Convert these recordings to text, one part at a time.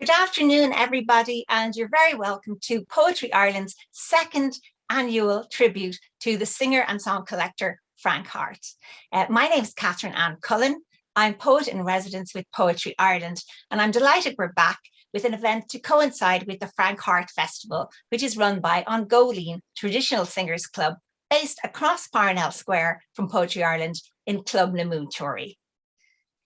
Good afternoon, everybody, and you're very welcome to Poetry Ireland's second annual tribute to the singer and song collector, Frank Harte. My name is Catherine Ann Cullen. I'm poet in residence with Poetry Ireland, and I'm delighted we're back with an event to coincide with the Frank Harte Festival, which is run by An Goleen Traditional Singers Club, based across Parnell Square from Poetry Ireland in Club na Múinteoirí.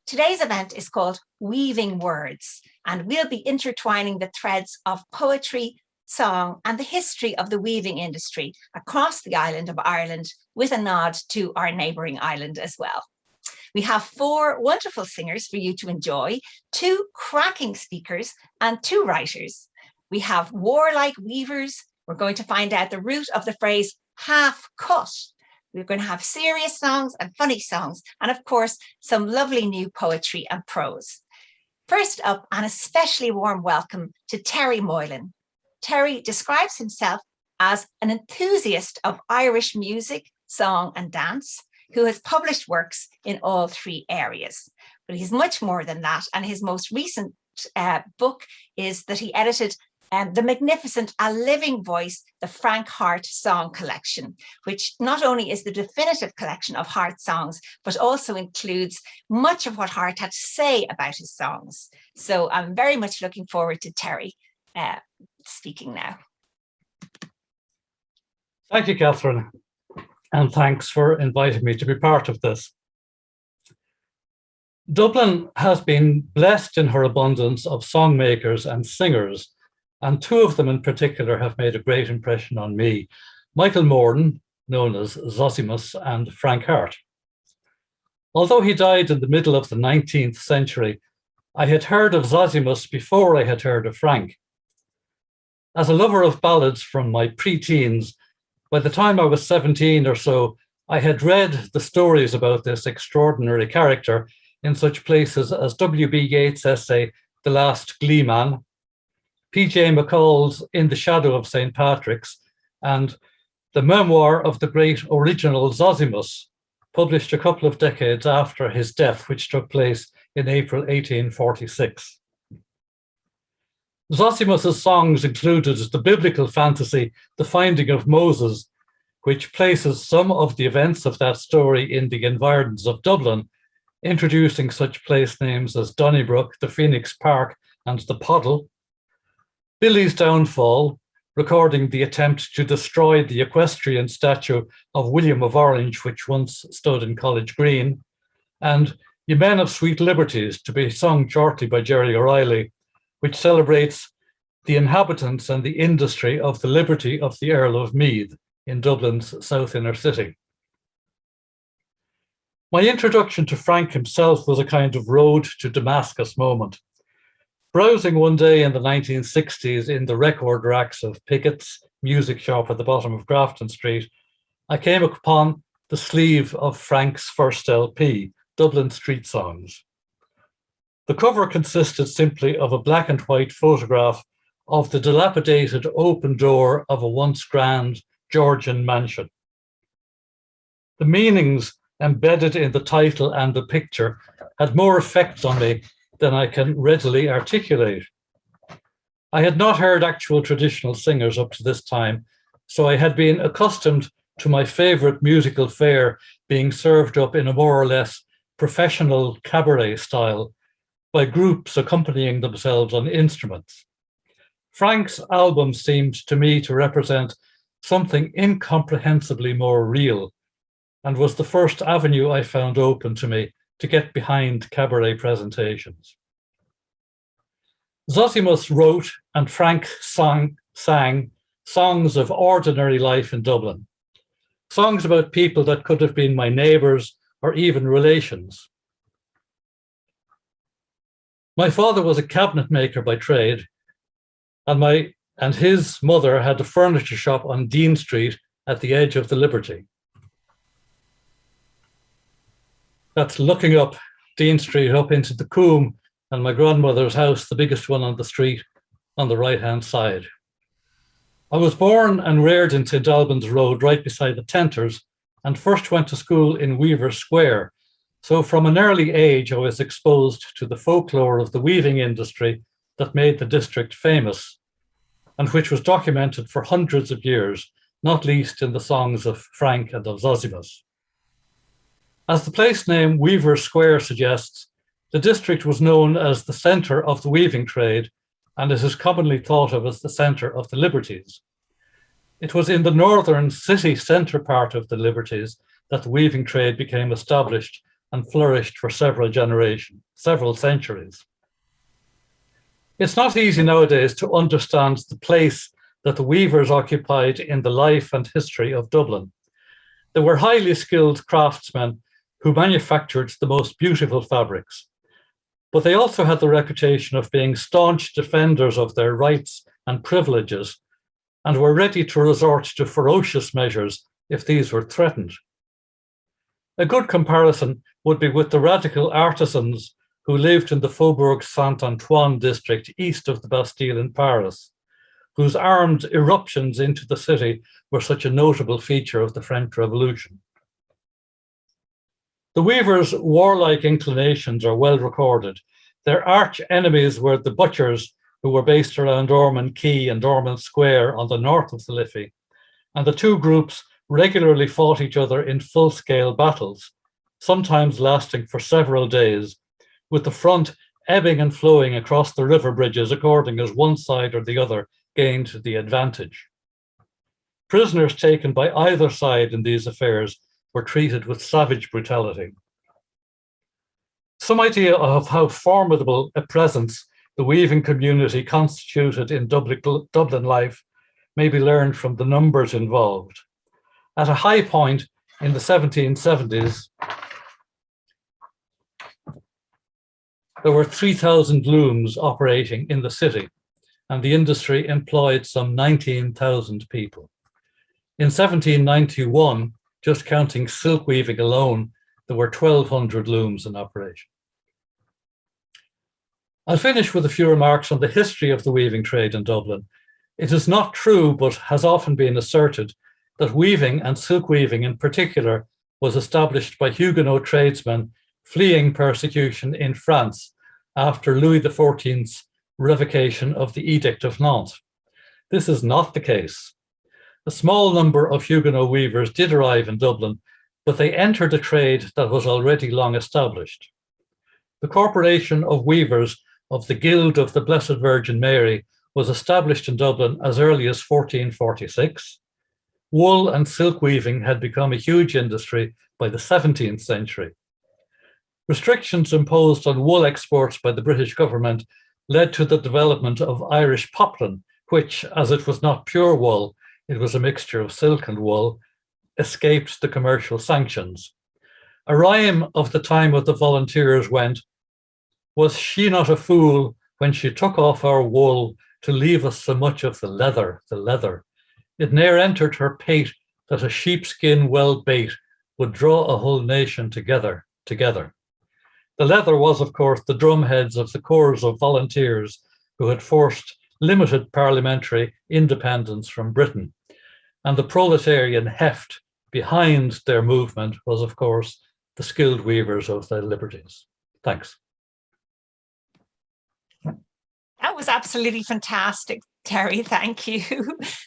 Today's event is called Weaving Words, and we'll be intertwining the threads of poetry, song, and the history of the weaving industry across the island of Ireland, with a nod to our neighbouring island as well. We have 4 wonderful singers for you to enjoy, 2 cracking speakers, and 2 writers. We have warlike weavers. We're going to find out the root of the phrase half cut. We're going to have serious songs and funny songs, and of course, some lovely new poetry and prose. First up, an especially warm welcome to Terry Moylan. Terry describes himself as an enthusiast of Irish music, song, and dance, who has published works in all 3 areas. But he's much more than that, and his most recent book is that he edited the magnificent A Living Voice, the Frank Harte Song Collection, which not only is the definitive collection of Harte songs, but also includes much of what Harte had to say about his songs. So I'm very much looking forward to Terry speaking now. Thank you, Catherine, and thanks for inviting me to be part of this. Dublin has been blessed in her abundance of songmakers and singers, and 2 of them in particular have made a great impression on me: Michael Morden, known as Zozimus, and Frank Harte. Although he died in the middle of the 19th century, I had heard of Zozimus before I had heard of Frank. As a lover of ballads from my pre-teens, by the time I was 17 or so, I had read the stories about this extraordinary character in such places as W.B. Yeats' essay, The Last Gleeman, P.J. McCall's In the Shadow of St. Patrick's, and the memoir of the great original Zozimus, published a couple of decades after his death, which took place in April 1846. Zozimus's songs included the biblical fantasy, The Finding of Moses, which places some of the events of that story in the environs of Dublin, introducing such place names as Donnybrook, the Phoenix Park, and the Poddle. Billy's Downfall, recording the attempt to destroy the equestrian statue of William of Orange, which once stood in College Green, and Ye Men of Sweet Liberties, to be sung shortly by Jerry O'Reilly, which celebrates the inhabitants and the industry of the liberty of the Earl of Meath in Dublin's South Inner City. My introduction to Frank himself was a kind of road to Damascus moment. Browsing one day in the 1960s in the record racks of Pickett's music shop at the bottom of Grafton Street, I came upon the sleeve of Frank's first LP, Dublin Street Songs. The cover consisted simply of a black and white photograph of the dilapidated open door of a once grand Georgian mansion. The meanings embedded in the title and the picture had more effect on me than I can readily articulate. I had not heard actual traditional singers up to this time, so I had been accustomed to my favorite musical fare being served up in a more or less professional cabaret style by groups accompanying themselves on instruments. Frank's album seemed to me to represent something incomprehensibly more real, and was the first avenue I found open to me to get behind cabaret presentations. Zozimus wrote and Frank sang songs of ordinary life in Dublin, songs about people that could have been my neighbours or even relations. My father was a cabinet maker by trade, and his mother had a furniture shop on Dean Street at the edge of the Liberty. That's looking up Dean Street up into the Coombe and my grandmother's house, the biggest one on the street, on the right-hand side. I was born and reared in St. Albans Road, right beside the Tenters, and first went to school in Weaver Square. So from an early age, I was exposed to the folklore of the weaving industry that made the district famous, and which was documented for hundreds of years, not least in the songs of Frank and of Zozimus. As the place name Weavers' Square suggests, the district was known as the centre of the weaving trade, and it is commonly thought of as the centre of the liberties. It was in the northern city centre part of the liberties that the weaving trade became established and flourished for several centuries. It's not easy nowadays to understand the place that the weavers occupied in the life and history of Dublin. They were highly skilled craftsmen who manufactured the most beautiful fabrics, but they also had the reputation of being staunch defenders of their rights and privileges and were ready to resort to ferocious measures if these were threatened. A good comparison would be with the radical artisans who lived in the Faubourg Saint-Antoine district east of the Bastille in Paris, whose armed eruptions into the city were such a notable feature of the French Revolution. The weavers' warlike inclinations are well recorded. Their arch enemies were the butchers, who were based around Ormond Quay and Ormond Square on the north of the Liffey, and the two groups regularly fought each other in full-scale battles, sometimes lasting for several days, with the front ebbing and flowing across the river bridges according as one side or the other gained the advantage. Prisoners taken by either side in these affairs were treated with savage brutality. Some idea of how formidable a presence the weaving community constituted in Dublin life may be learned from the numbers involved. At a high point in the 1770s, there were 3,000 looms operating in the city, and the industry employed some 19,000 people. In 1791, just counting silk weaving alone, there were 1,200 looms in operation. I'll finish with a few remarks on the history of the weaving trade in Dublin. It is not true, but has often been asserted, that weaving, and silk weaving in particular, was established by Huguenot tradesmen fleeing persecution in France after Louis XIV's revocation of the Edict of Nantes. This is not the case. A small number of Huguenot weavers did arrive in Dublin, but they entered a trade that was already long established. The Corporation of Weavers of the Guild of the Blessed Virgin Mary was established in Dublin as early as 1446. Wool and silk weaving had become a huge industry by the 17th century. Restrictions imposed on wool exports by the British government led to the development of Irish poplin, which, as it was not pure wool, it was a mixture of silk and wool, escaped the commercial sanctions. A rhyme of the time of the volunteers went, "Was she not a fool when she took off our wool to leave us so much of the leather, the leather? It ne'er entered her pate that a sheepskin well bait would draw a whole nation together, together." The leather was, of course, the drumheads of the corps of volunteers who had forced limited parliamentary independence from Britain. And the proletarian heft behind their movement was, of course, the skilled weavers of their liberties. Thanks. That was absolutely fantastic, Terry. Thank you.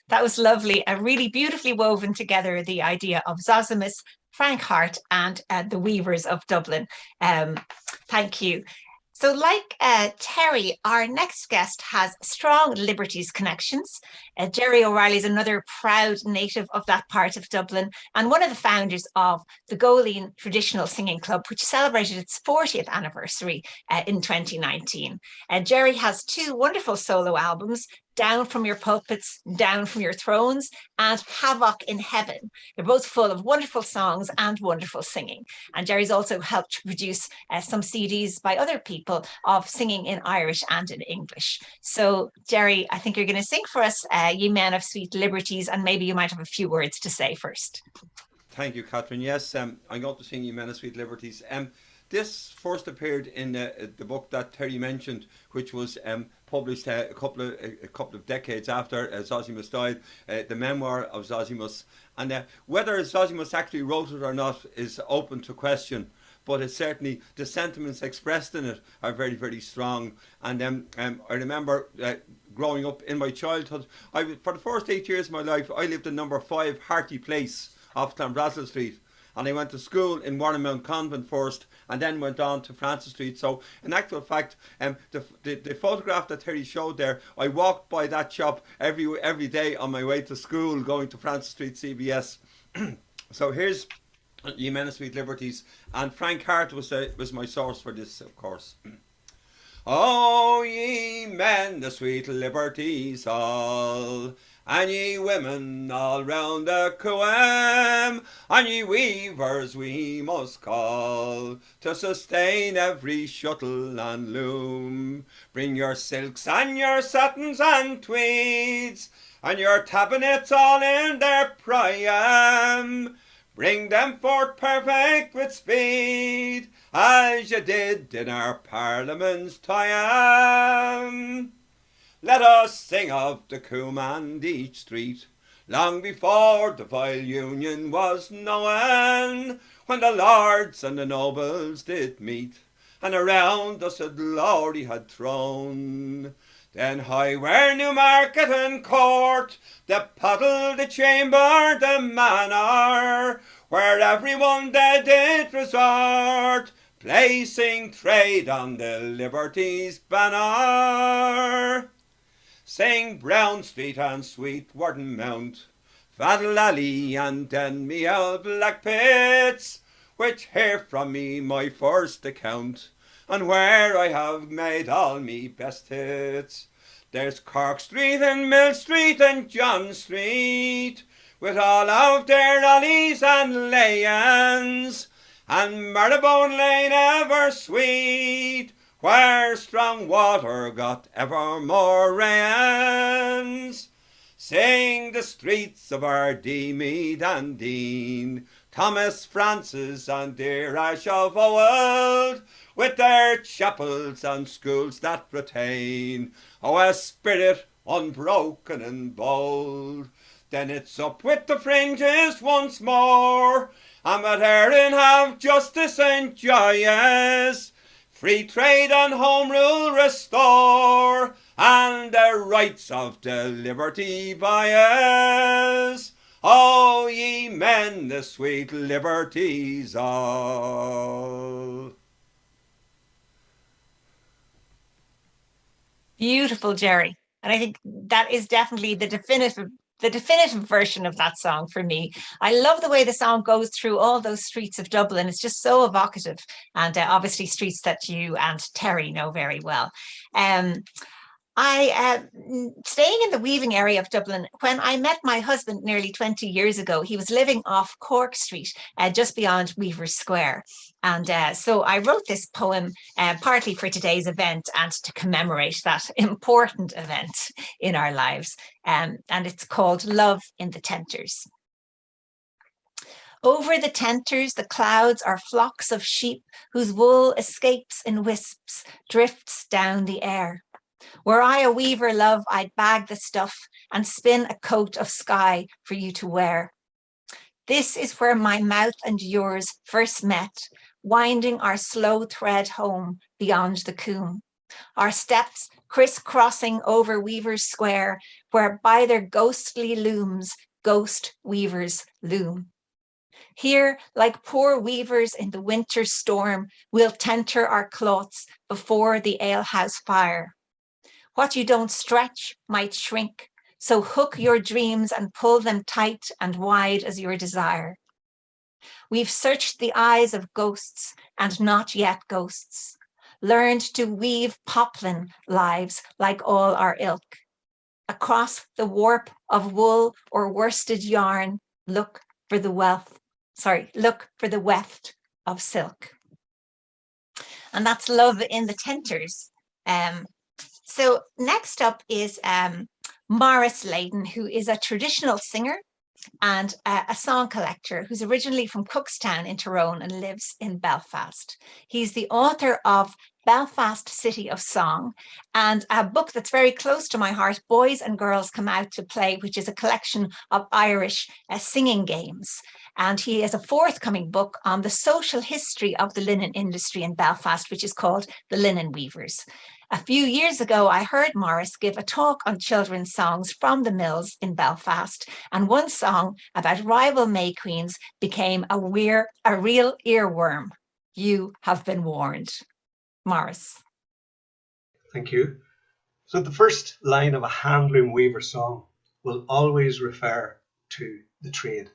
That was lovely. Really beautifully woven together the idea of Zozimus, Frank Harte, and the Weavers of Dublin. Thank you. So like Terry, our next guest has strong liberties connections. Jerry O'Reilly is another proud native of that part of Dublin and one of the founders of the Goleen Traditional Singing Club, which celebrated its 40th anniversary in 2019. Jerry has two wonderful solo albums, Down From Your Pulpits, Down From Your Thrones, and Havoc in Heaven. They're both full of wonderful songs and wonderful singing. And Jerry's also helped produce some CDs by other people of singing in Irish and in English. So Jerry, I think you're going to sing for us, Ye Men of Sweet Liberties, and maybe you might have a few words to say first. Thank you, Catherine. Yes, I'm going to sing Ye Men of Sweet Liberties. This first appeared in the book that Terry mentioned, which was published a couple of decades after Zozimus died, the memoir of Zozimus. And whether Zozimus actually wrote it or not is open to question. but it's certainly the sentiments expressed in it are very, very strong. And I remember growing up in my childhood, for the first 8 years of my life, I lived in number 5 Harte Place off Clanbrassil Street. And I went to school in Warnermount Convent first, and then went on to Francis Street. So, in actual fact, the photograph that Terry showed there, I walked by that shop every day on my way to school, going to Francis Street CBS. So here's Ye Men of Sweet Liberties, and Frank Harte was my source for this, of course. Oh, ye men, the sweet liberties all, and ye women all round the coam, and ye weavers we must call, to sustain every shuttle and loom. Bring your silks and your satins and tweeds, and your tabernets all in their prime. Bring them forth perfect with speed, as you did in our Parliament's time. Let us sing of the coom and each street, long before the vile union was known, when the lords and the nobles did meet, and around us a glory had thrown. Then high were Newmarket and Court, the Pottle, the Chamber, the Manor, where everyone they did resort, placing trade on the Liberty's banner. Sing Brown Street and Sweet Warden Mount, Faddle Alley and Denmeal Black Pits, which hear from me my first account, and where I have made all me best hits. There's Cork Street and Mill Street and John Street, with all of their alleys and lanes, and Marylebone Lane ever sweet, where strong water got ever more rains. Sing the streets of Ardee, Meath and Dean, Thomas, Francis and dear Ash of Old, with their chapels and schools that retain, oh, a spirit unbroken and bold. Then it's up with the fringes once more, and with Erin have justice and joyous, free trade and home rule restore, and the rights of the liberty bias. Oh, ye men, the sweet liberties all. Beautiful, Jerry. And I think that is definitely the definitive version of that song for me. I love the way the song goes through all those streets of Dublin. It's just so evocative, and obviously streets that you and Terry know very well. Staying in the weaving area of Dublin, when I met my husband nearly 20 years ago, he was living off Cork Street, just beyond Weaver's Square. And so I wrote this poem partly for today's event and to commemorate that important event in our lives. And it's called Love in the Tenters. Over the tenters, the clouds are flocks of sheep whose wool escapes in wisps, drifts down the air. Were I a weaver, love, I'd bag the stuff and spin a coat of sky for you to wear. This is where my mouth and yours first met, winding our slow thread home beyond the coombe. Our steps crisscrossing over Weaver's Square, where by their ghostly looms, ghost weavers loom. Here, like poor weavers in the winter storm, we'll tenter our cloths before the alehouse fire. What you don't stretch might shrink, so hook your dreams and pull them tight and wide as your desire. We've searched the eyes of ghosts and not yet ghosts, learned to weave poplin lives like all our ilk. Across the warp of wool or worsted yarn, look for the weft of silk. And that's Love in the Tenters. So next up is Maurice Leyden, who is a traditional singer and a song collector who's originally from Cookstown in Tyrone and lives in Belfast. He's the author of Belfast City of Song, and a book that's very close to my heart, Boys and Girls Come Out to Play, which is a collection of Irish singing games. And he has a forthcoming book on the social history of the linen industry in Belfast, which is called The Linen Weavers. A few years ago, I heard Maurice give a talk on children's songs from the mills in Belfast, and one song about rival May Queens became a real earworm. You have been warned. Maurice. Thank you. So the first line of a handloom weaver song will always refer to the trade.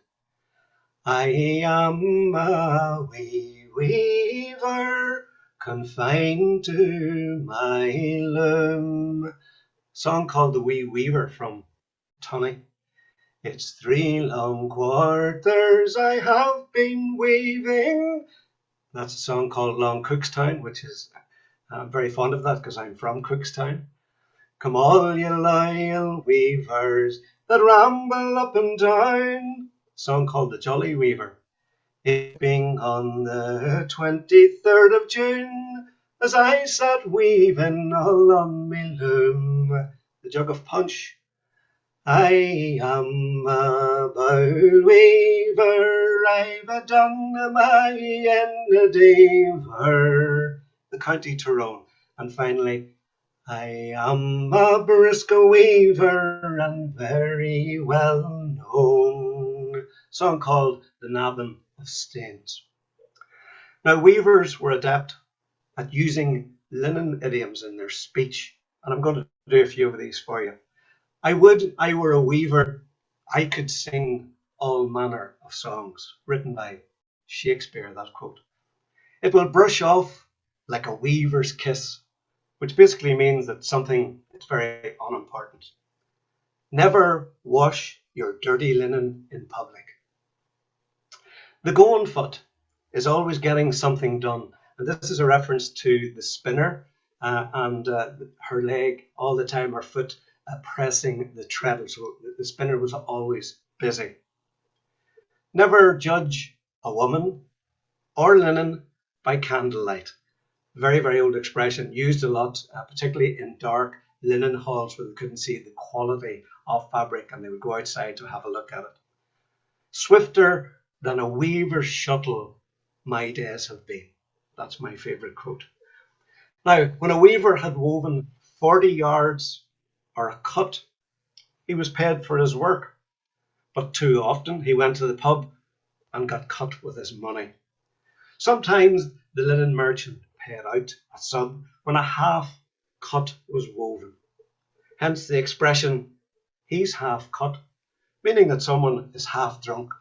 I am a wee weaver, confined to my loom. Song called The Wee Weaver from Tony. It's 3 long quarters I have been weaving. That's a song called Long Cookstown, which is I'm very fond of that because I'm from Cookstown. Come all you loyal weavers that ramble up and down. Song called The Jolly Weaver. It being on the 23rd of June, as I sat weaving all on me loom, the jug of punch. I am a bowl weaver, I've done my endeavour, the County Tyrone. And finally, I am a brisk weaver and very well known. Song called The Nabbin of Staines. Now, weavers were adept at using linen idioms in their speech, and I'm going to do a few of these for you. I would I were a weaver, I could sing all manner of songs, written by Shakespeare, that quote. It will brush off like a weaver's kiss, which basically means that something is very unimportant. Never wash your dirty linen in public. The going foot is always getting something done, and this is a reference to the spinner and her leg all the time, her foot pressing the treadle, so the spinner was always busy. Never judge a woman or linen by candlelight. Very, very old expression, used a lot, particularly in dark linen halls where they couldn't see the quality of fabric and they would go outside to have a look at it. Swifter than a weaver's shuttle my days have been. That's my favourite quote. Now, when a weaver had woven 40 yards or a cut, he was paid for his work, but too often he went to the pub and got cut with his money. Sometimes the linen merchant paid out a sub when a half cut was woven. Hence the expression, he's half cut, meaning that someone is half drunk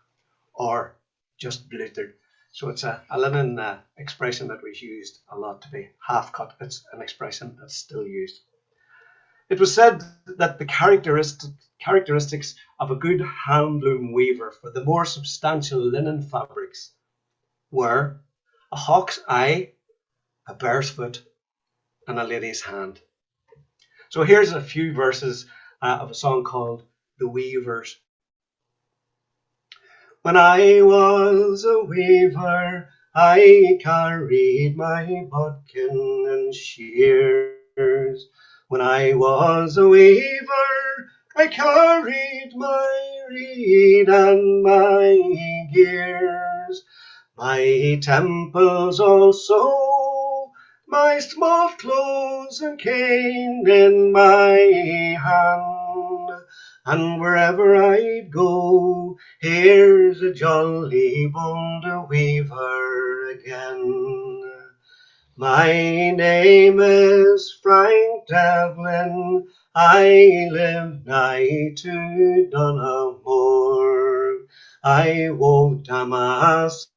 or just bleated. So it's a linen expression that was used a lot to be half cut. It's an expression that's still used. It was said that the characteristics of a good handloom weaver for the more substantial linen fabrics were a hawk's eye, a bear's foot, and a lady's hand. So here's a few verses of a song called The Weavers. When I was a weaver, I carried my bodkin and shears. When I was a weaver, I carried my reed and my gears. My temples also, my small clothes and cane in my hand. And wherever I'd go, here's a jolly boulder weaver again. My name is Frank Devlin, I live nigh to Dunamore. I wove damask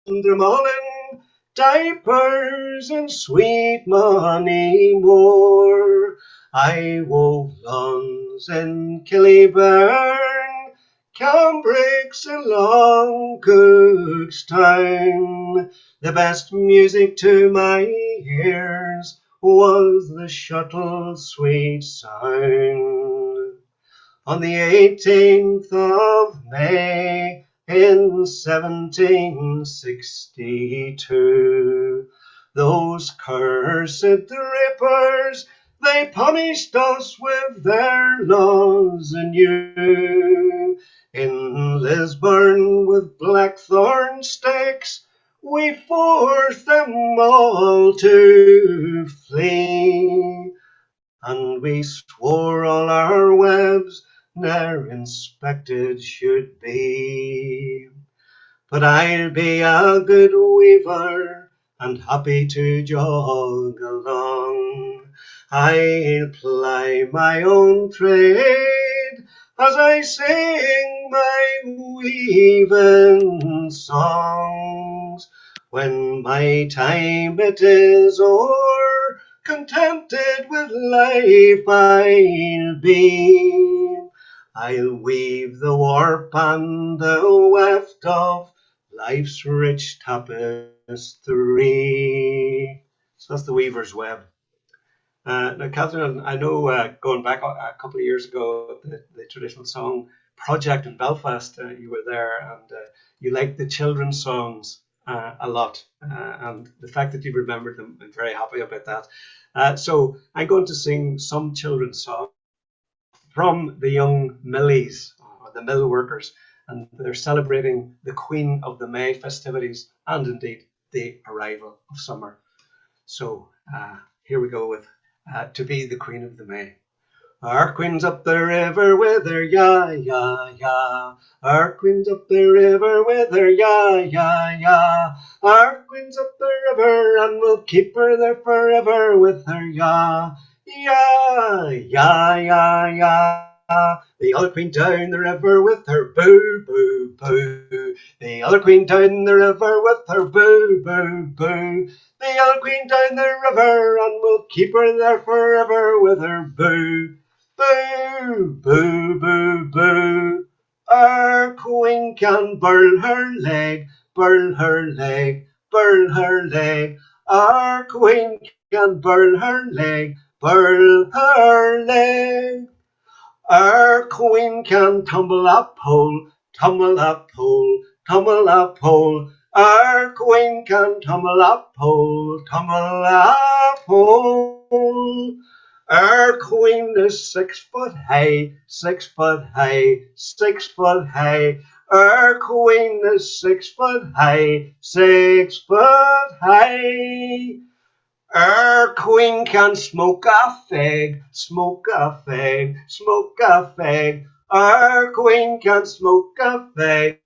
and Dromolin, diapers and sweet money more. I wove lawns in Killyburn, cambrics in Long Cookstown. The best music to my ears was the shuttle's sweet sound. On the 18th of May in 1762, Those cursed drippers, they punished us with their laws anew. In Lisburn with blackthorn stakes, we forced them all to flee. And we swore all our webs ne'er inspected should be. But I'll be a good weaver and happy to jog along. I'll ply my own trade as I sing my weaving songs. When my time it is o'er, contented with life I'll be. I'll weave the warp and the weft of life's rich tapestry. So that's the weaver's web. Now, Catherine, I know going back a couple of years ago, the traditional song project in Belfast, you were there, and you liked the children's songs a lot. And the fact that you remembered them, I'm very happy about that. So I'm going to sing some children's songs from the young millies, or the mill workers, and they're celebrating the Queen of the May festivities and indeed the arrival of summer. So here we go with To Be the Queen of the May. Our queen's up the river with her ya, ya, ya. Our queen's up the river with her ya, ya, ya. Our queen's up the river and we'll keep her there forever with her ya, ya, ya, ya, ya. The other queen down the river with her boo, boo, boo. The other queen down the river with her boo, boo, boo. The other queen down the river and we'll keep her there forever with her boo. Boo, boo, boo, boo. Our queen can burn her leg, burn her leg, burn her leg. Our queen can burn her leg, burn her leg. Our queen can tumble a pole, tumble a pole, tumble a pole. Our queen can tumble a pole, tumble a pole. Our queen is 6 foot high, 6 foot high, 6 foot high. Our queen is 6 foot high, 6 foot high. Our queen can smoke a fag, smoke a fag, smoke a fag. Our queen can smoke a fag,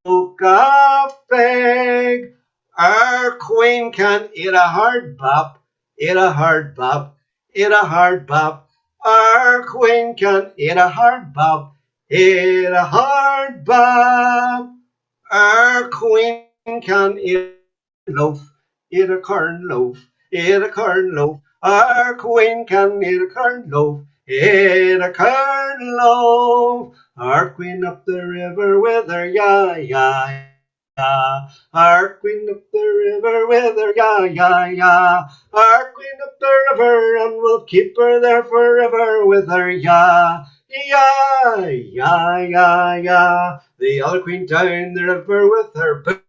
smoke a fag. Our queen can eat a hard bop, eat a hard bop, eat a hard bop. Our queen can eat a hard bop, eat a hard bop. Our queen can eat a loaf, eat a corn loaf, eat a corn loaf. Our queen can eat a corn loaf, eat a corn loaf. Our queen up the river with her ya, ya, ya. Our queen up the river with her ya, ya, ya. Our queen up the river and we'll keep her there forever with her ya, ya, ya, ya, ya. The other queen down the river with her boo,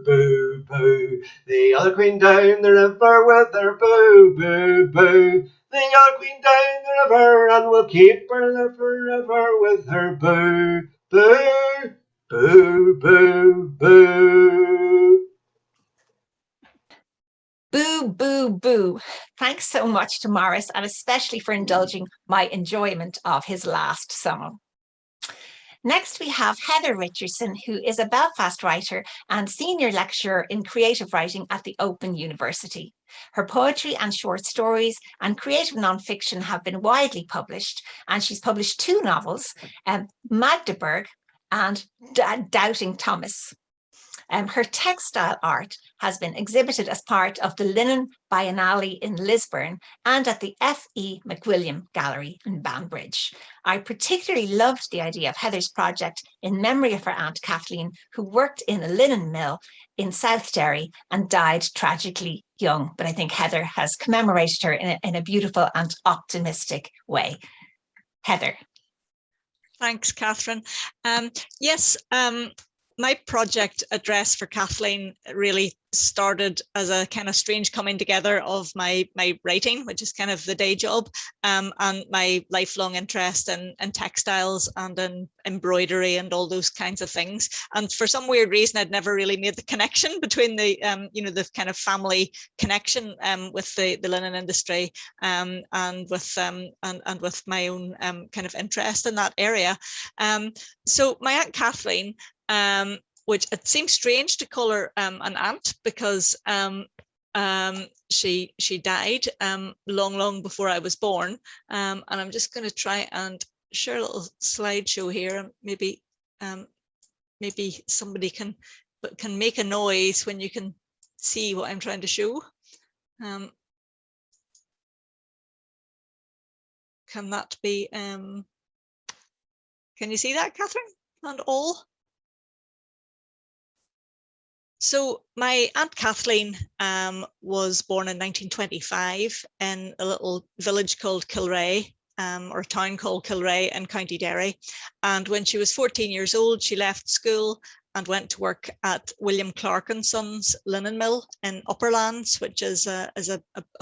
boo, boo. The other queen down the river with her boo, boo, boo. The other queen down the river and we'll keep her there forever with her boo, boo, boo, boo, boo. Boo, boo, boo. Thanks so much to Maurice, and especially for indulging my enjoyment of his last song. Next, we have Heather Richardson, who is a Belfast writer and senior lecturer in creative writing at the Open University. Her poetry and short stories and creative nonfiction have been widely published, and she's published 2 novels, Magdeburg and Doubting Thomas. Her textile art has been exhibited as part of the Linen Biennale in Lisburn and at the F.E. McWilliam Gallery in Banbridge. I particularly loved the idea of Heather's project in memory of her Aunt Kathleen, who worked in a linen mill in South Derry and died tragically young. But I think Heather has commemorated her in a beautiful and optimistic way. Heather. Thanks, Catherine. Yes, my project address for Kathleen really started as a kind of strange coming together of my writing, which is kind of the day job, and my lifelong interest in textiles and in embroidery and all those kinds of things. And for some weird reason, I'd never really made the connection between the the kind of family connection with the linen industry and with my own kind of interest in that area. So my Aunt Kathleen, which it seems strange to call her an aunt, because she died long before I was born. And I'm just going to try and share a little slideshow here, and maybe somebody can make a noise when you can see what I'm trying to show. Can that be? Can you see that, Catherine and all? So my Aunt Kathleen was born in 1925 in a little village called Kilrea, or a town called Kilrea in County Derry. And when she was 14 years old, she left school and went to work at William Clark and Sons linen mill in Upperlands, which is a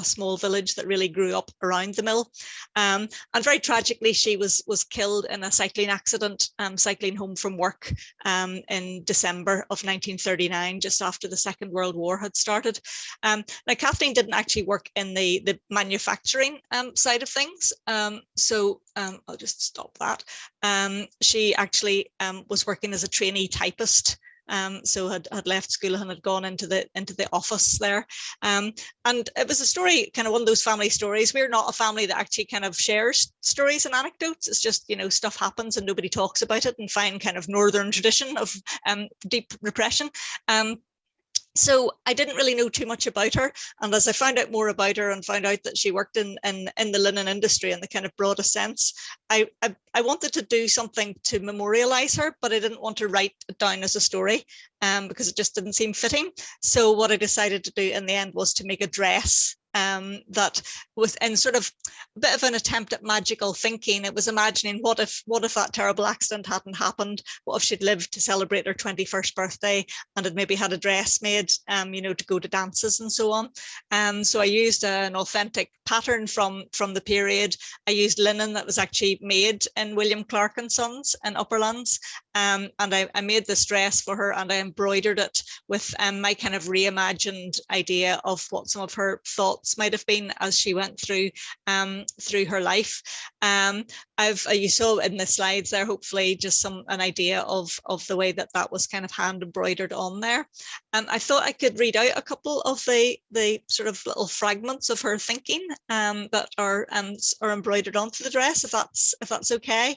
small village that really grew up around the mill. And very tragically, she was killed in a cycling accident, cycling home from work in December of 1939, just after the Second World War had started. Now, Kathleen didn't actually work in the manufacturing side of things. So I'll just stop that. She actually was working as a trainee typist. So had left school and had gone into the office there. And it was a story, kind of one of those family stories. We're not a family that actually kind of shares stories and anecdotes. It's just, stuff happens and nobody talks about it, and fine kind of northern tradition of deep repression. So I didn't really know too much about her. And as I found out more about her and found out that she worked in the linen industry in the kind of broadest sense, I wanted to do something to memorialize her, but I didn't want to write it down as a story because it just didn't seem fitting. So what I decided to do in the end was to make a dress that was in sort of a bit of an attempt at magical thinking. It was imagining what if that terrible accident hadn't happened? What if she'd lived to celebrate her 21st birthday and had maybe had a dress made, to go to dances and so on. So I used an authentic pattern from the period. I used linen that was actually made in William Clark and Sons in Upperlands. And I made this dress for her, and I embroidered it with my kind of reimagined idea of what some of her thoughts might have been as she went through her life. You saw in the slides there, hopefully, just an idea of the way that was kind of hand embroidered on there. I thought I could read out a couple of the sort of little fragments of her thinking that are embroidered onto the dress, if that's okay.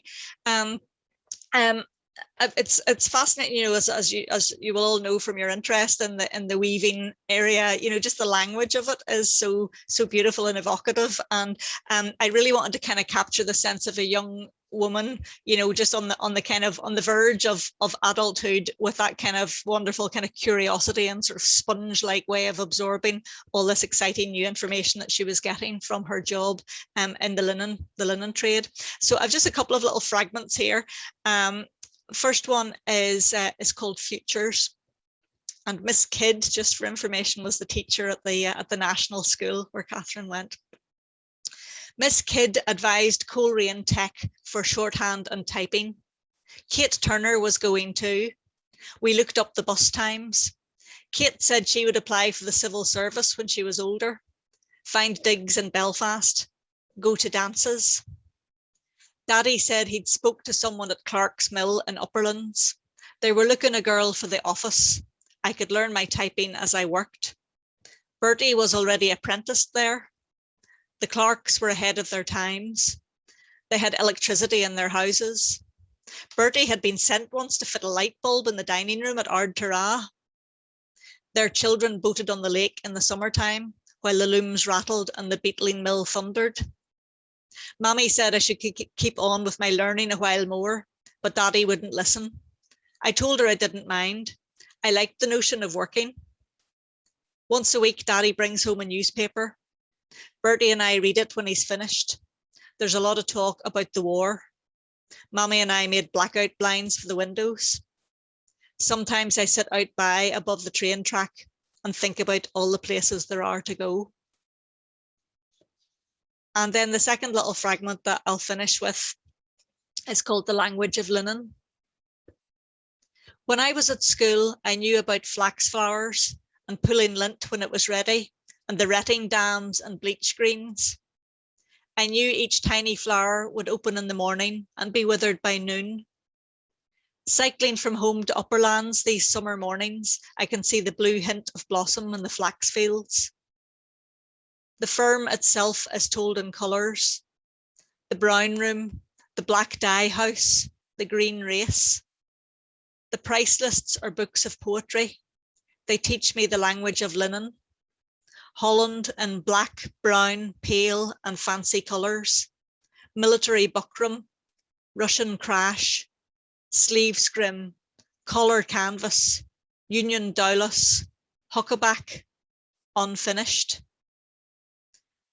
It's fascinating, as you will all know from your interest in the weaving area. Just the language of it is so beautiful and evocative, and I really wanted to kind of capture the sense of a young woman, just on the verge of adulthood, with that kind of wonderful kind of curiosity and sort of sponge-like way of absorbing all this exciting new information that she was getting from her job in the linen trade. So I've just a couple of little fragments here. First one is called Futures, and Miss Kidd, just for information, was the teacher at the national school where Catherine went. Miss Kidd advised Coleraine Tech for shorthand and typing. Kate Turner was going too. We looked up the bus times. Kate said she would apply for the civil service when she was older, find digs in Belfast, go to dances. Daddy said he'd spoke to someone at Clark's Mill in Upperlands. They were looking a girl for the office. I could learn my typing as I worked. Bertie was already apprenticed there. The Clarks were ahead of their times. They had electricity in their houses. Bertie had been sent once to fit a light bulb in the dining room at Ard Tara. Their children boated on the lake in the summertime while the looms rattled and the beetling mill thundered. Mammy said I should keep on with my learning a while more, but Daddy wouldn't listen. I told her I didn't mind. I liked the notion of working. Once a week, Daddy brings home a newspaper. Bertie and I read it when he's finished. There's a lot of talk about the war. Mammy and I made blackout blinds for the windows. Sometimes I sit out by above the train track and think about all the places there are to go. And then the second little fragment that I'll finish with is called The Language of Linen. When I was at school, I knew about flax flowers and pulling lint when it was ready, and the retting dams and bleach screens. I knew each tiny flower would open in the morning and be withered by noon. Cycling from home to Upperlands these summer mornings, I can see the blue hint of blossom in the flax fields. The firm itself is told in colours. The brown room, the black dye house, the green race. The price lists are books of poetry. They teach me the language of linen. Holland in black, brown, pale and fancy colours. Military buckram, Russian crash, sleeve scrim, collar canvas, Union dowlas, huckaback, unfinished.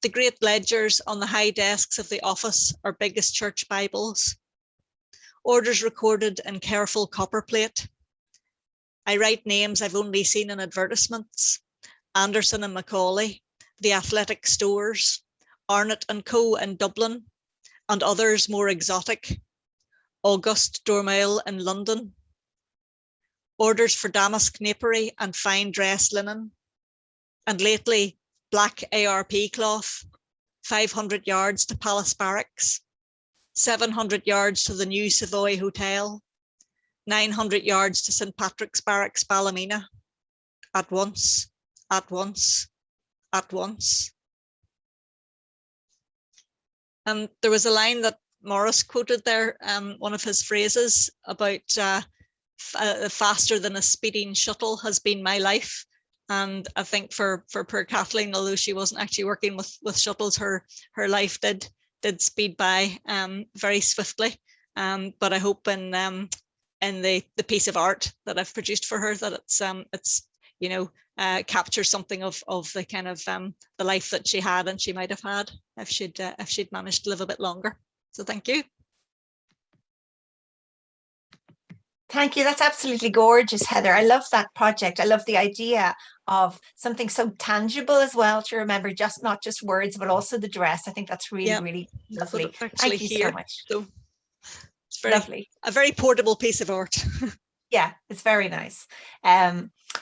The great ledgers on the high desks of the office are big as church Bibles. Orders recorded in careful copperplate. I write names I've only seen in advertisements. Anderson and Macaulay, the athletic stores, Arnott and Co in Dublin, and others more exotic. Auguste Dormail in London. Orders for damask napery and fine dress linen. And lately, black ARP cloth, 500 yards to Palace Barracks, 700 yards to the new Savoy Hotel, 900 yards to St. Patrick's Barracks, Ballymena. At once, at once, at once. There was a line that Maurice quoted there, one of his phrases about faster than a speeding shuttle has been my life. And I think for poor Kathleen, although she wasn't actually working with shuttles, her life did speed by very swiftly. But I hope in the piece of art that I've produced for her that it's captures something of the kind of the life that she had and she might have had if she'd managed to live a bit longer. So thank you. Thank you. That's absolutely gorgeous, Heather. I love that project. I love the idea of something so tangible as well to remember, just not just words, but also the dress. I think that's really, really lovely. Thank you so much. So it's lovely. A very portable piece of art. Yeah, it's very nice.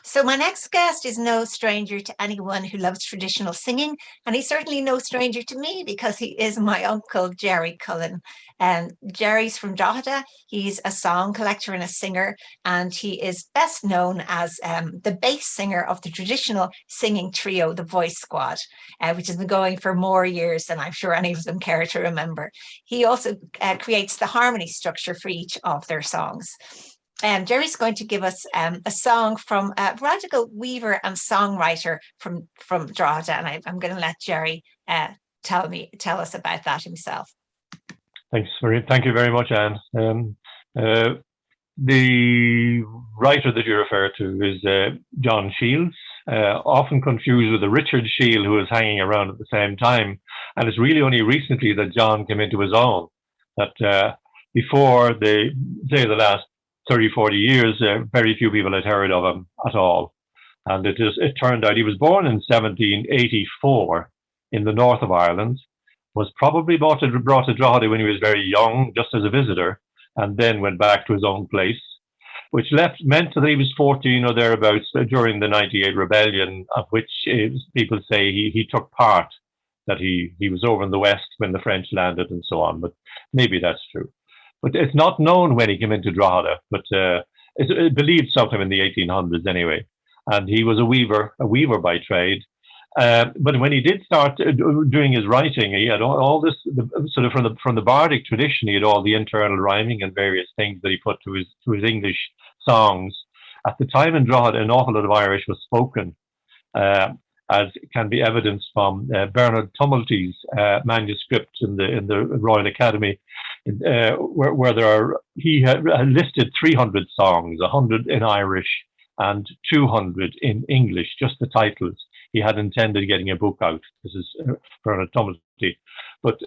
So my next guest is no stranger to anyone who loves traditional singing, and he's certainly no stranger to me because he is my uncle, Jerry Cullen. Jerry's from Drogheda. He's a song collector and a singer, and he is best known as the bass singer of the traditional singing trio, the Voice Squad, which has been going for more years than I'm sure any of them care to remember. He also creates the harmony structure for each of their songs. Jerry's going to give us a song from a radical weaver and songwriter from Drogheda, and I'm going to let Jerry tell us about that himself. Thank you very much, Anne. The writer that you refer to is John Shields, often confused with the Richard Shield who was hanging around at the same time. And it's really only recently that John came into his own, that before the last 30, 40 years, very few people had heard of him at all. And it turned out he was born in 1784 in the north of Ireland, was probably brought to Drogheda when he was very young, just as a visitor, and then went back to his own place, which meant that he was 14 or thereabouts during the 98 rebellion, of which people say he took part, that he was over in the west when the French landed and so on, but maybe that's true. But it's not known when he came into Drogheda, but it's believed sometime in the 1800s anyway. And he was a weaver by trade. But when he did start doing his writing, he had all this sort of from the bardic tradition. He had all the internal rhyming and various things that he put to his English songs. At the time in Drogheda, an awful lot of Irish was spoken, as can be evidenced from Bernard Tumulty's manuscript in the Royal Academy, where he had listed 300 songs, 100 in Irish and 200 in English, just the titles. He had intended getting a book out. This is Bernard Tumulty. But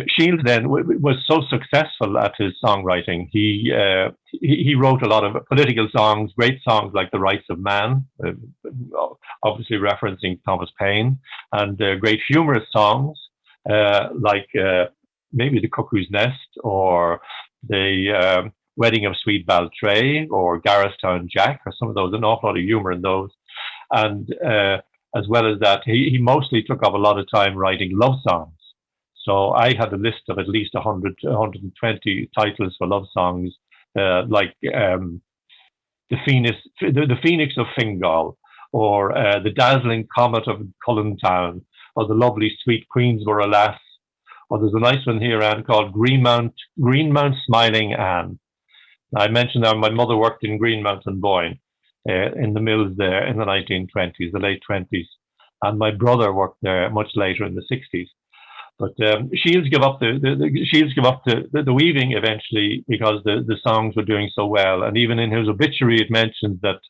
Shields then was so successful at his songwriting. He wrote a lot of political songs, great songs like "The Rights of Man," obviously referencing Thomas Paine, and great humorous songs like maybe "The Cuckoo's Nest" or the "Wedding of Sweet Baltray" or "Garristown Jack," or some of those. An awful lot of humor in those, and as well as that, he mostly took up a lot of time writing love songs. So I had a list of at least 100, 120 titles for love songs, like the Phoenix of Fingal, or the Dazzling Comet of Cullentown, or the Lovely Sweet Queensborough Lass, or there's a nice one here, Anne, called Greenmount Smiling Anne. I mentioned that my mother worked in Greenmount and Boyne in the mills there in the 1920s, the late 20s, and my brother worked there much later in the 60s. But Shields gave up the weaving eventually because the songs were doing so well. And even in his obituary, it mentions that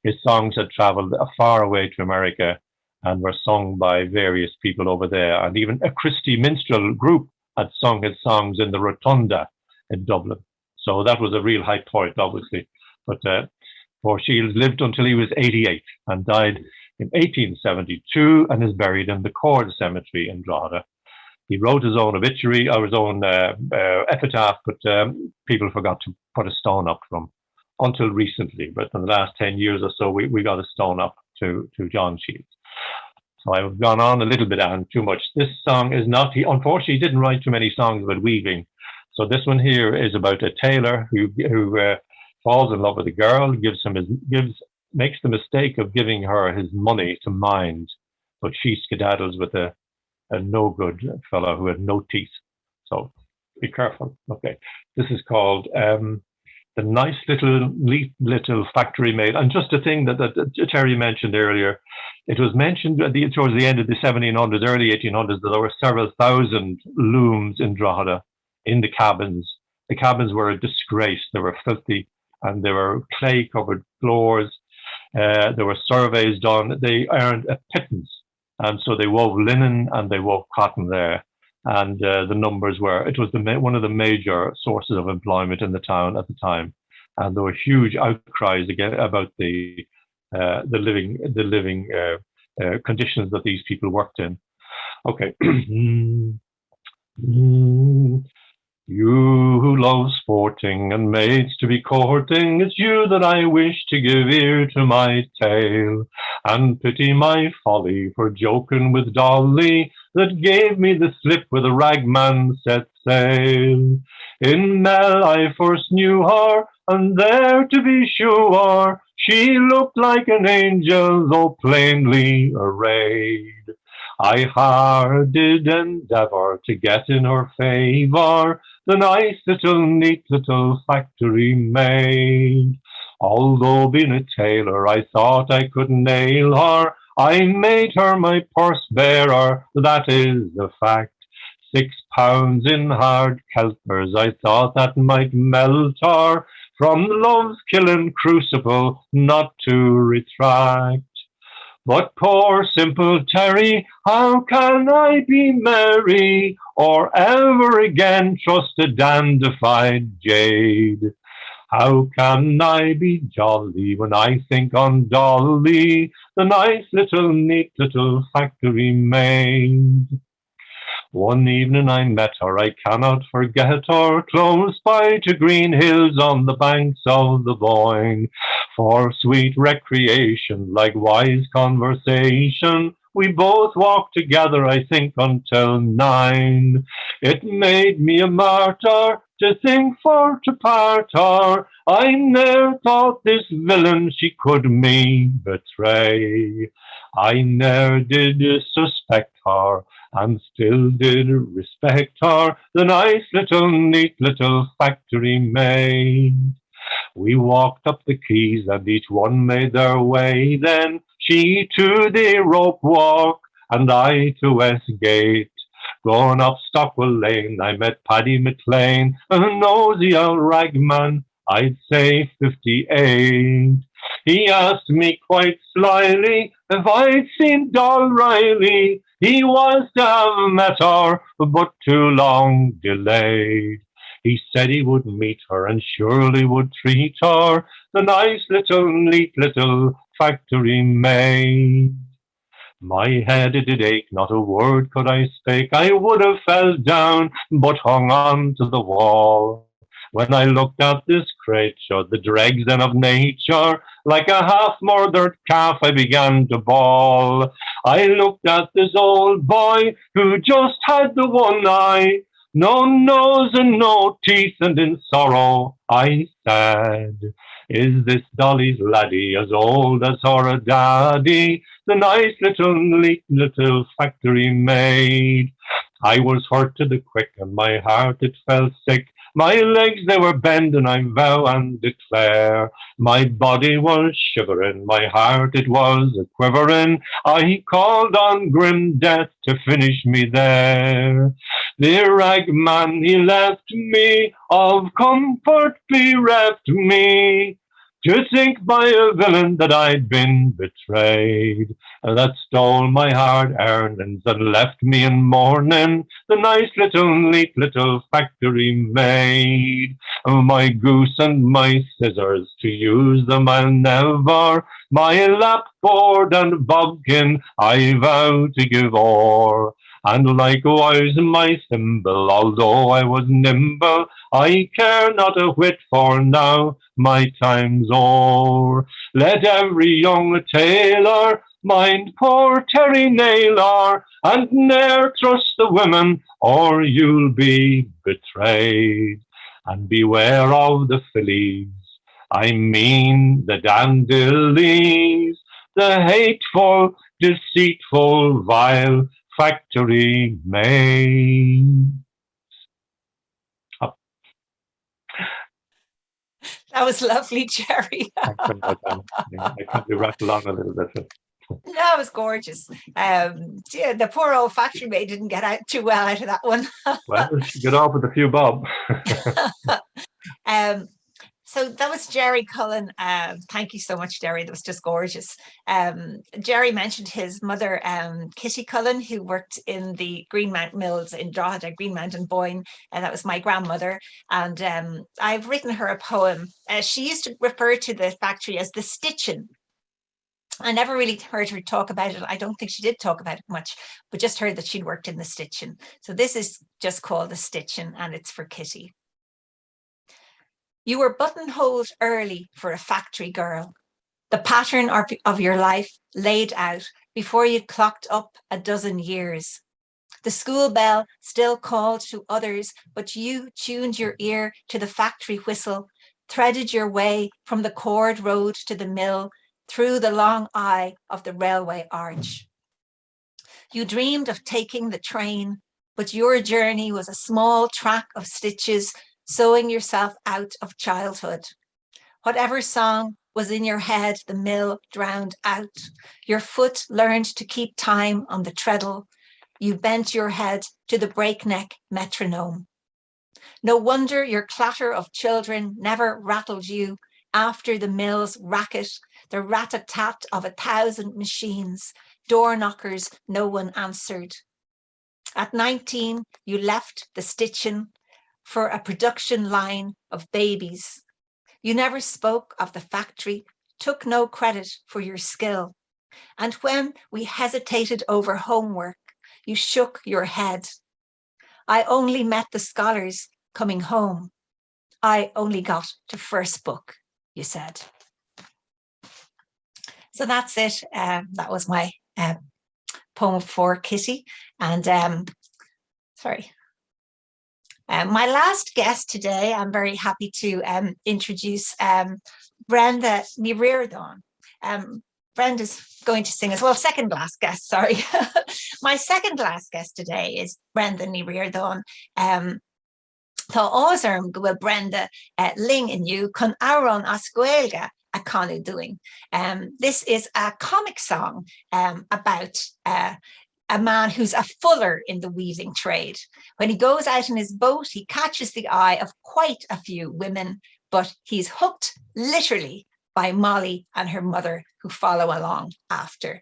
his songs had travelled far away to America and were sung by various people over there. And even a Christy Minstrel group had sung his songs in the Rotunda in Dublin. So that was a real high point, obviously. But poor Shields lived until he was 88 and died in 1872 and is buried in the Cord Cemetery in Drogheda. He wrote his own obituary, or his own epitaph, but people forgot to put a stone up for him until recently. But in the last 10 years or so, we got a stone up to John Shields. So I've gone on a little bit on too much. This song is not, he unfortunately didn't write too many songs about weaving. So this one here is about a tailor who falls in love with a girl, makes the mistake of giving her his money to mind, but she skedaddles with a no good fellow who had no teeth. So be careful. Okay. This is called The Nice Little Factory Maid. And just a thing that Terry mentioned earlier, it was mentioned towards the end of the 1700s, early 1800s, that there were several thousand looms in Drogheda in the cabins. The cabins were a disgrace. They were filthy and there were clay-covered floors. There were surveys done. They earned a pittance. And so they wove linen and they wove cotton there. And the numbers were, it was one of the major sources of employment in the town at the time. And there were huge outcries again about the living conditions that these people worked in. Okay. You who love sporting and maids to be courting, it's you that I wish to give ear to my tale, and pity my folly for joking with Dolly, that gave me the slip with a ragman set sail. In Mel I first knew her, and there to be sure, she looked like an angel, though plainly arrayed. I hard did endeavour to get in her favour, the nice neat little factory maid. Although being a tailor, I thought I could nail her, I made her my purse bearer, that is the fact. £6 in hard kelpers, I thought that might melt her, from love's killing crucible not to retract. But poor simple Terry, how can I be merry, or ever again trust a dandified jade? How can I be jolly when I think on Dolly, the nice neat little factory maid? One evening I met her, I cannot forget her, close by to green hills on the banks of the Boyne. For sweet recreation, like wise conversation, we both walked together, I think, until 9. It made me a martyr to think for to part her. I ne'er thought this villain she could me betray. I ne'er did suspect her, and still did respect her, the nice neat little factory maid. We walked up the quays, and each one made their way then, she to the rope walk, and I to Westgate. Going up Stockwell Lane, I met Paddy McLean, a nosy old ragman, I'd say 58. He asked me quite slyly if I'd seen Doll Riley. He was to have met her, but too long delayed. He said he would meet her and surely would treat her, the nice little, neat little factory maid. My head it did ache, not a word could I speak. I would have fell down, but hung on to the wall. When I looked at this creature, the dregs then of nature, like a half-murdered calf I began to bawl. I looked at this old boy who just had the one eye, no nose and no teeth, and in sorrow I said, is this Dolly's laddie as old as her daddy, the nice little, neat little factory maid? I was hurt to the quick, and my heart it felt sick. My legs they were bending, I vow and declare. My body was shivering, my heart it was a quivering. I called on grim death to finish me there. The ragman he left me, of comfort bereft me, to think by a villain that I'd been betrayed, that stole my hard earnings and left me in mourning, the nice little, neat little factory maid. My goose and my scissors, to use them I'll never, my lapboard and bodkin I vow to give o'er. And likewise my thimble, although I was nimble, I care not a whit, for now my time's o'er. Let every young tailor mind poor Terry Naylor, and ne'er trust the women, or you'll be betrayed. And beware of the fillies, I mean the dandelies, the hateful, deceitful, vile factory maid. That was lovely, Jerry. I probably rattle on a little bit. That was gorgeous. Yeah, the poor old factory maid didn't get out too well out of that one. Well, she got off with a few bob. So that was Jerry Cullen. Thank you so much, Jerry. That was just gorgeous. Jerry mentioned his mother, Kitty Cullen, who worked in the Green Mountain Mills in Drogheda, Green Mountain Boyne, and that was my grandmother. And I've written her a poem. She used to refer to the factory as the stitchin. I never really heard her talk about it. I don't think she did talk about it much, but just heard that she'd worked in the stitchin. So this is just called the stitchin, and it's for Kitty. You were buttonholed early for a factory girl, the pattern of your life laid out before you'd clocked up a dozen years. The school bell still called to others, but you tuned your ear to the factory whistle, threaded your way from the cord road to the mill, through the long eye of the railway arch. You dreamed of taking the train, but your journey was a small track of stitches, sewing yourself out of childhood. Whatever song was in your head, the mill drowned out. Your foot learned to keep time on the treadle. You bent your head to the breakneck metronome. No wonder your clatter of children never rattled you after the mill's racket, the rat-a-tat of 1,000 machines, door knockers no one answered. At 19, you left the stitchin for a production line of babies. You never spoke of the factory, took no credit for your skill. And when we hesitated over homework, you shook your head. I only met the scholars coming home. I only got to first book, you said. So that's it. That was my poem for Kitty. And my last guest today, I'm very happy to introduce Brenda Lee Reardon. Brenda's going to sing as well. Second last guest, sorry. My second last guest today is Brenda Lee Reardon. Tá ásairm go bhfuil Brenda ling inniu chun áran as Gaeilge a Conú doing. This is a comic song about a man who's a fuller in the weaving trade. When he goes out in his boat, he catches the eye of quite a few women, but he's hooked literally by Molly and her mother, who follow along after.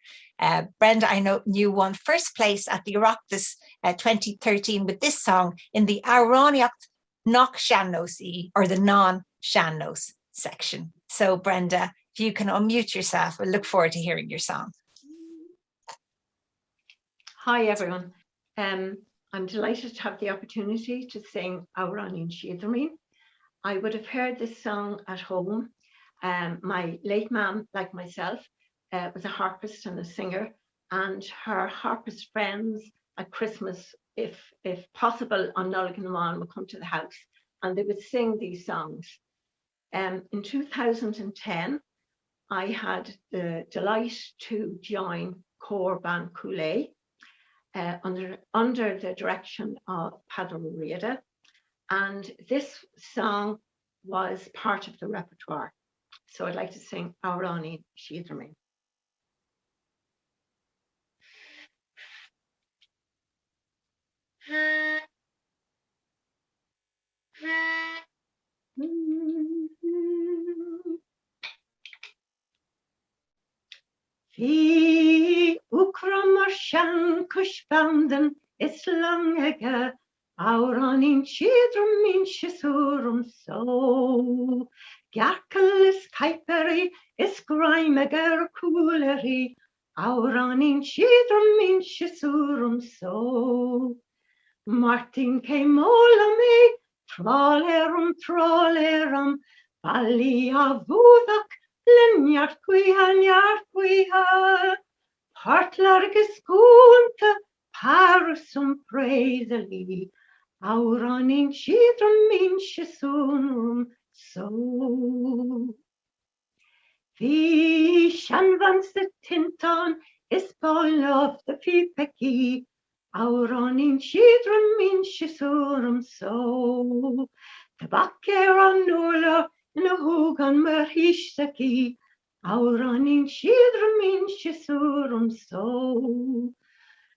Brenda, I know you won first place at the Oireachtas 2013 with this song in the Auroniacht Knock Shannos, or the non-Shannos section. So Brenda, if you can unmute yourself, we'll look forward to hearing your song. Hi everyone. I'm delighted to have the opportunity to sing Auranin Shidramin. I would have heard this song at home. My late mum, like myself, was a harpist and a singer, and her harpist friends at Christmas, if possible, on Nulligan would come to the house and they would sing these songs. In 2010, I had the delight to join Cor Ban Coulé under the direction of Padre Rosie, and this song was part of the repertoire. So I'd like to sing Aurani Shidramin. Fi ukramar shan kushbanden is langega Auranin Shidramin shisurum so Garkalis kaiperi is grimeger cooleri Auranin Shidramin shisurum so Martin came all me trollerum Bali avudak Nyart Quiha Partlargus Gunta Parasum praiseli Auranin Shidramin Shisunrum so Vi Shanvans the Tinton is ball of the Pipeki Auranin Shidramin Shisurum so Tabaker on Nula in a Hogan Merhishaki Auranin Shidramin Shisurum so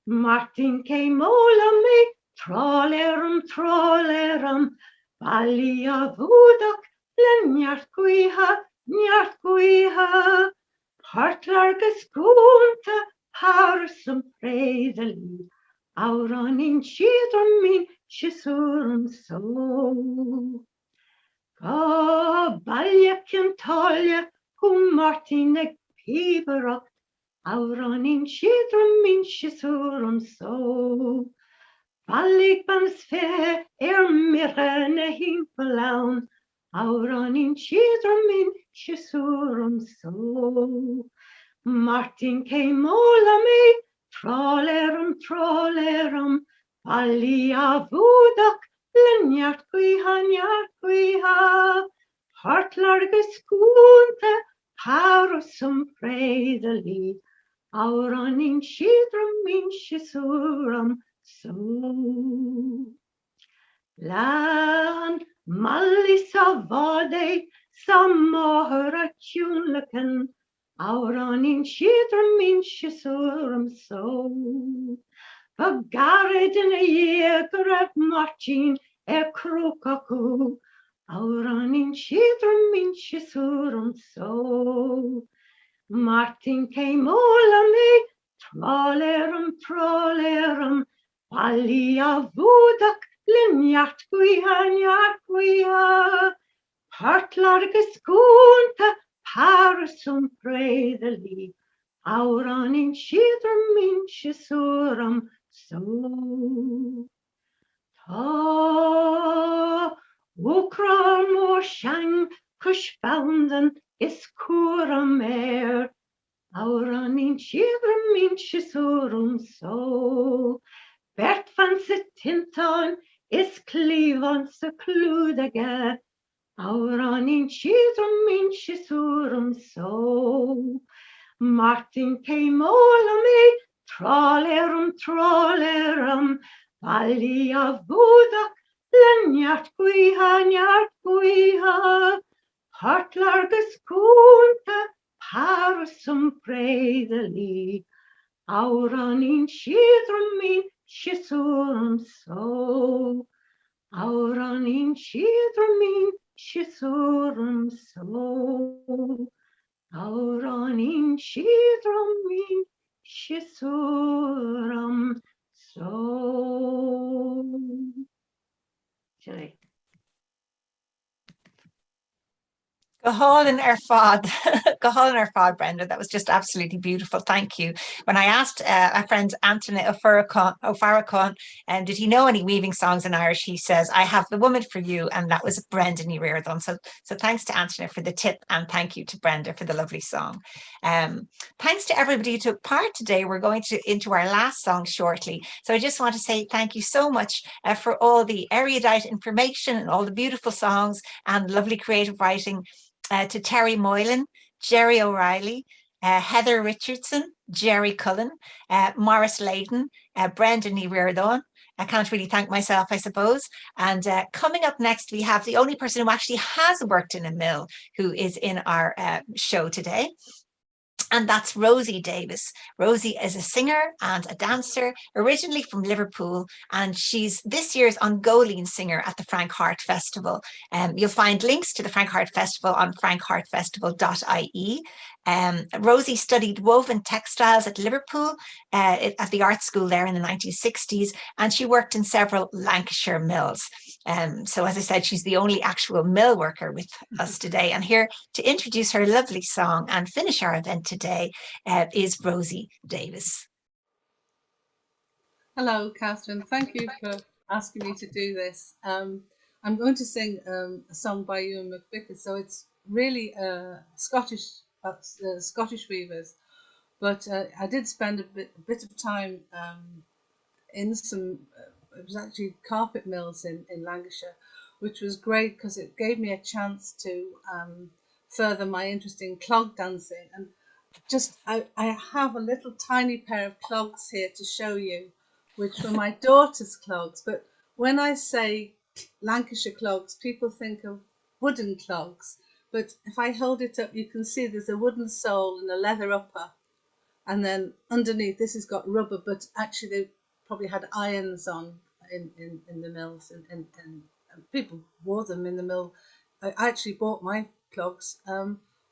Martin came all me trollerum Bali avudak Nyart Quiha Partlargus Gunta Parsum praiseli Auranin Shidramin Shisurum so Ga Balyakin Talia whom Martinek Piberock Auranin Shidramin Shisurum so Ballig Bans Fair Mirene Himpelaun Auranin Shidramin Shisurum so Martin came all me trollerum Bali avudak Nyart Quiha Hartlargus Gunta Parasum praiseli Auranin Shidramin Shisurum so Land Malisa Vade Samahara Chunlakan Auranin Shidramin Shisurum so Bagarid in a year Grab Martin Krukaku Auranin Shidramin Shisurum so Martin came all me trollerum Bali avudak Nyart Quiha Partlargus Gunta Parasum praiseli Auranin Shidramin Shisurum so Ta Ukram or Shang Kushbounden is Kuramer Auranin Shidramin Shisurum so Bert van Tinton is Cleavon secludaga Auranin Shidramin Shisurum so Martin came all me trollerum Bali avudak Nyart Quiha Partlargus Gunta Parasum praiseli Auranin Shidramin Shisurum so Auranin Shidramin Shisurum so Auronin shidromin shisuram so. Sorry. Gohalin ar fad, Gohalin ar fad, Brenda. That was just absolutely beautiful. Thank you. When I asked our friend Anthony O'Farrakhan, did he know any weaving songs in Irish? He says, "I have the woman for you," and that was Brenda Lee Reardon. So thanks to Anthony for the tip, and thank you to Brenda for the lovely song. Thanks to everybody who took part today. We're going into our last song shortly. So I just want to say thank you so much for all the erudite information and all the beautiful songs and lovely creative writing. To Terry Moylan, Jerry O'Reilly, Heather Richardson, Jerry Cullen, Maurice Leyden, Brendan Lee Reardon. I can't really thank myself, I suppose. And coming up next, we have the only person who actually has worked in a mill who is in our show today. And that's Rosie Davis. Rosie is a singer and a dancer, originally from Liverpool, and she's this year's Ungolian singer at the Frank Harte Festival. You'll find links to the Frank Harte Festival on frankhartefestival.ie. Rosie studied woven textiles at Liverpool at the art school there in the 1960s, and she worked in several Lancashire mills. So as I said, she's the only actual mill worker with us today. And here to introduce her lovely song and finish our event today is Rosie Davis. Hello, Catherine. Thank you for asking me to do this. I'm going to sing a song by Ewan McVicar, so it's really Scottish weavers. But I did spend a bit of time in some, it was actually carpet mills in Lancashire, which was great because it gave me a chance to further my interest in clog dancing. And just, I have a little tiny pair of clogs here to show you, which were my daughter's clogs. But when I say Lancashire clogs, people think of wooden clogs. But if I hold it up, you can see there's a wooden sole and a leather upper. And then underneath, this has got rubber, but actually they probably had irons on in the mills, and people wore them in the mill. I actually bought my clogs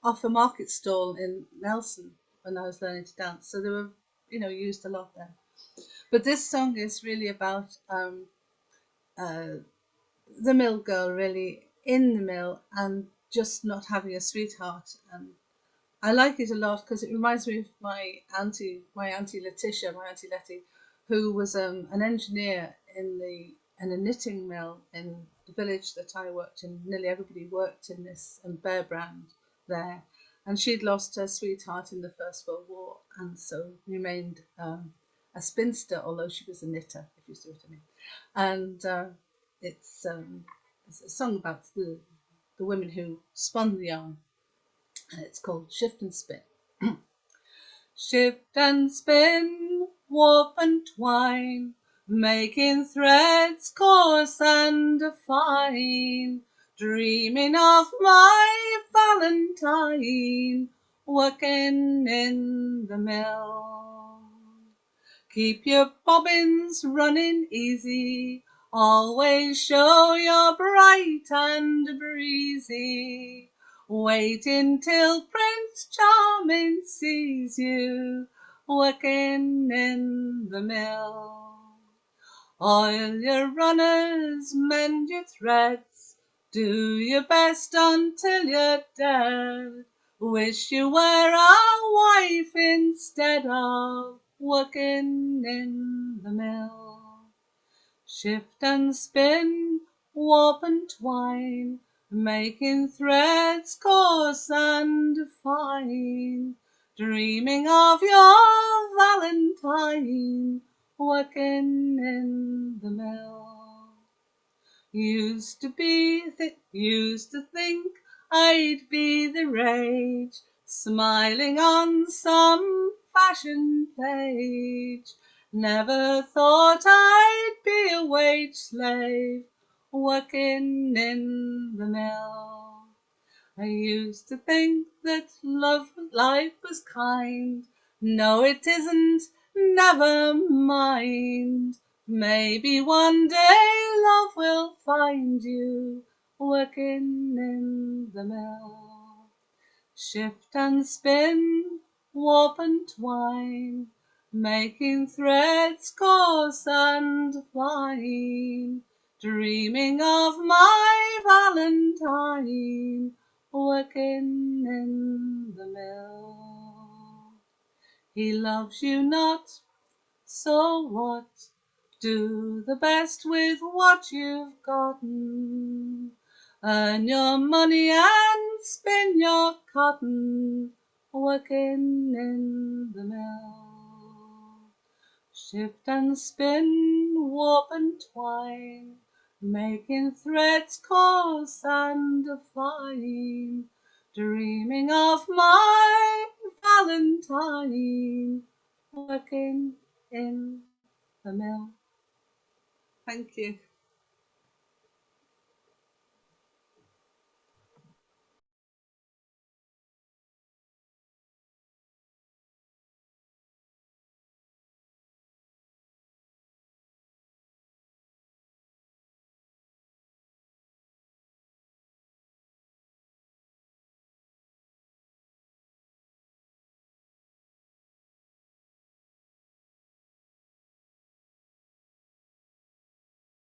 off a market stall in Nelson when I was learning to dance. So they were, used a lot then. But this song is really about the mill girl, really in the mill and just not having a sweetheart. And I like it a lot because it reminds me of my auntie Letitia, my auntie Letty, who was an engineer in a knitting mill in the village that I worked in. Nearly everybody worked in this and Bear Brand there, and she'd lost her sweetheart in the First World War, and so remained a spinster, although she was a knitter, if you see what I mean. And it's a song about the women who spun the yarn. And it's called Shift and Spin. Shift and spin, warp and twine, making threads coarse and fine, dreaming of my Valentine, working in the mill. Keep your bobbins running easy, always show you're bright and breezy. Wait until Prince Charming sees you working in the mill. Oil your runners, mend your threads, do your best until you're dead. Wish you were a wife instead of working in the mill. Shift and spin, warp and twine, making threads coarse and fine, dreaming of your Valentine, working in the mill. Used to think I'd be the rage, smiling on some fashion page. Never thought I'd be a wage slave, working in the mill. I used to think that life was kind. No, it isn't, never mind. Maybe one day love will find you working in the mill. Shift and spin, warp and twine, making threads coarse and fine, dreaming of my Valentine, working in the mill. He loves you not, so what? Do the best with what you've gotten. Earn your money and spin your cotton, working in the mill. Shift and spin, warp and twine, making threads coarse and fine, dreaming of my Valentine, working in the mill. Thank you.